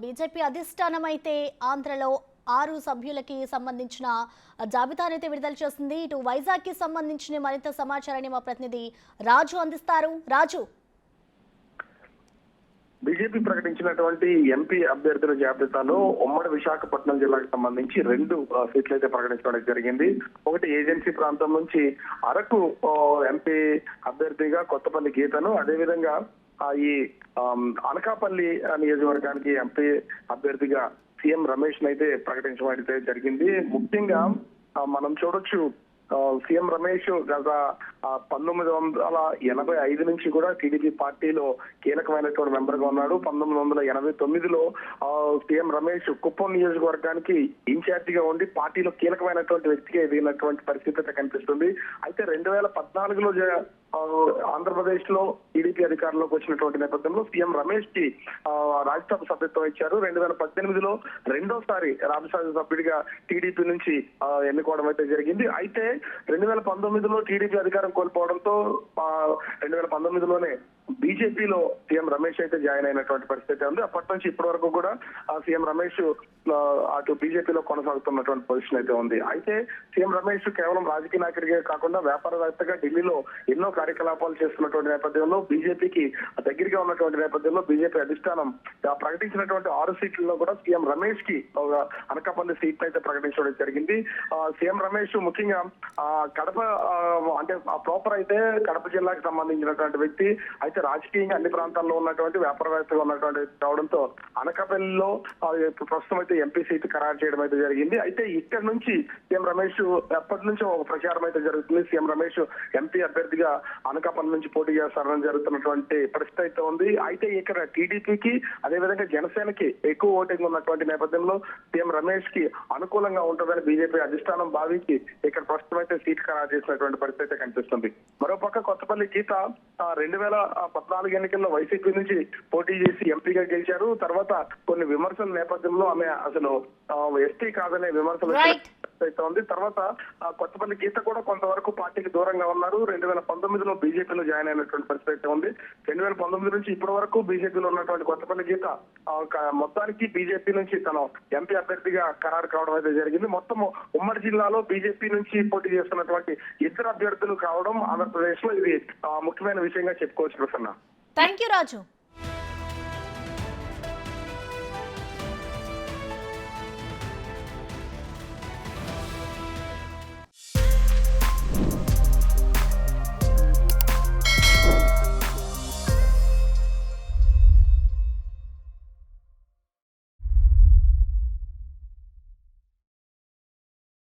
BJP అధిష్టానం అయితే ఆంధ్రలో 6 సభ్యులకి సంబంధించిన జాబితానైతే విడుదల చేసింది. ఇటు వైజాగ్కి సంబంధించిన మరింత సమాచారాన్ని మా ప్రతినిధి రాజు అందిస్తారు. రాజు, బీజేపీ ప్రకటించినటువంటి ఎంపీ అభ్యర్థుల జాబితాలో ఉమ్మడి విశాఖపట్నం జిల్లాకు సంబంధించి 2 సీట్లు అయితే ప్రకటించడం జరిగింది. ఒకటి ఏజెన్సీ ప్రాంతం నుంచి అరకు ఎంపీ అభ్యర్థిగా కొత్తపల్లి గీతను, అదేవిధంగా ఈ అనకాపల్లి నియోజకవర్గానికి ఎంపీ అభ్యర్థిగా సీఎం రమేష్ అయితే ప్రకటించడం అయితే జరిగింది. ముఖ్యంగా మనం చూడొచ్చు, సీఎం రమేష్ గత 1985 నుంచి కూడా టీడీపీ పార్టీలో కీలకమైనటువంటి మెంబర్ గా ఉన్నాడు. 1989లో సీఎం రమేష్ కుప్పం నియోజకవర్గానికి ఇన్ఛార్జిగా ఉండి పార్టీలో కీలకమైనటువంటి వ్యక్తిగా ఎదిగినటువంటి పరిస్థితి అయితే కనిపిస్తుంది. అయితే 2014లో ఆంధ్రప్రదేశ్ లో టీడీపీ అధికారంలోకి వచ్చినటువంటి నేపథ్యంలో సీఎం రమేష్ కి రాజ్యసభ సభ్యత్వం ఇచ్చారు. 2018లో రెండోసారి రాజ్యసభ సభ్యుడిగా టీడీపీ నుంచి ఎన్నుకోవడం అయితే జరిగింది. అయితే 2019లో టీడీపీ అధికారం కోల్పోవడంతో 2019లోనే బీజేపీలో సీఎం రమేష్ అయితే జాయిన్ అయినటువంటి పరిస్థితి ఉంది. అప్పటి నుంచి ఇప్పటి వరకు కూడా సీఎం రమేష్ అటు బీజేపీలో కొనసాగుతున్నటువంటి పొజిషన్ అయితే ఉంది. అయితే సీఎం రమేష్ కేవలం రాజకీయ నాయకుడిగా కాకుండా వ్యాపారవేత్తగా ఢిల్లీలో ఎన్నో కార్యకలాపాలు చేస్తున్నటువంటి నేపథ్యంలో బీజేపీకి దగ్గరగా ఉన్నటువంటి నేపథ్యంలో బీజేపీ అధిష్టానం ప్రకటించినటువంటి 6 సీట్లలో కూడా సీఎం రమేష్ కి అనకాపల్లి సీట్ అయితే ప్రకటించడం జరిగింది. సీఎం రమేష్ ముఖ్యంగా కడప అంటే ప్రాపర్ అయితే కడప జిల్లాకి సంబంధించినటువంటి వ్యక్తి. అయితే రాజకీయంగా అన్ని ప్రాంతాల్లో ఉన్నటువంటి వ్యాపారవేత్తగా ఉన్నటువంటి కావడంతో అనకాపల్లిలో ప్రస్తుతం అయితే ఎంపీ సీట్ ఖరారు చేయడం అయితే జరిగింది. అయితే ఇక్కడ నుంచి సీఎం రమేష్ ఎప్పటి నుంచో ఒక ప్రచారం అయితే జరుగుతుంది. సీఎం రమేష్ ఎంపీ అభ్యర్థిగా అనకాపల్లి నుంచి పోటీ చేస్తారని జరుగుతున్నటువంటి పరిస్థితి అయితే ఉంది. అయితే ఇక్కడ టీడీపీకి అదేవిధంగా జనసేనకి ఎక్కువ ఓటింగ్ ఉన్నటువంటి నేపథ్యంలో సీఎం రమేష్ కి అనుకూలంగా ఉంటుందని బీజేపీ అధిష్టానం భావించి ఇక్కడ ప్రస్తుతం అయితే సీట్ ఖరారు చేసినటువంటి పరిస్థితి అయితే కనిపిస్తుంది. మరోపక్క కొత్తపల్లి గీత 2014 ఎన్నికల్లో వైసీపీ నుంచి పోటీ చేసి ఎంపీగా గెలిచారు. తర్వాత కొన్ని విమర్శల నేపథ్యంలో ఆమె అసలు ఎస్టీ కాదనే విమర్శలు అయితే ఉంది. తర్వాత కొత్తపల్లి గీత కూడా కొంతవరకు పార్టీకి దూరంగా ఉన్నారు. 2019లో బీజేపీలో జాయిన్ అయినటువంటి పరిస్థితి అయితే ఉంది. 2019 నుంచి ఇప్పటి వరకు బీజేపీలో ఉన్నటువంటి కొత్తపల్లి గీత మొత్తానికి బీజేపీ నుంచి తను ఎంపీ అభ్యర్థిగా ఖరారు కావడం అయితే జరిగింది. మొత్తం ఉమ్మడి జిల్లాలో బీజేపీ నుంచి పోటీ చేస్తున్నటువంటి 2 అభ్యర్థులు కావడం ఆంధ్రప్రదేశ్ లో ఇది ముఖ్యమైన విషయంగా చెప్పుకోవచ్చు. Prasanna, thank you Raju.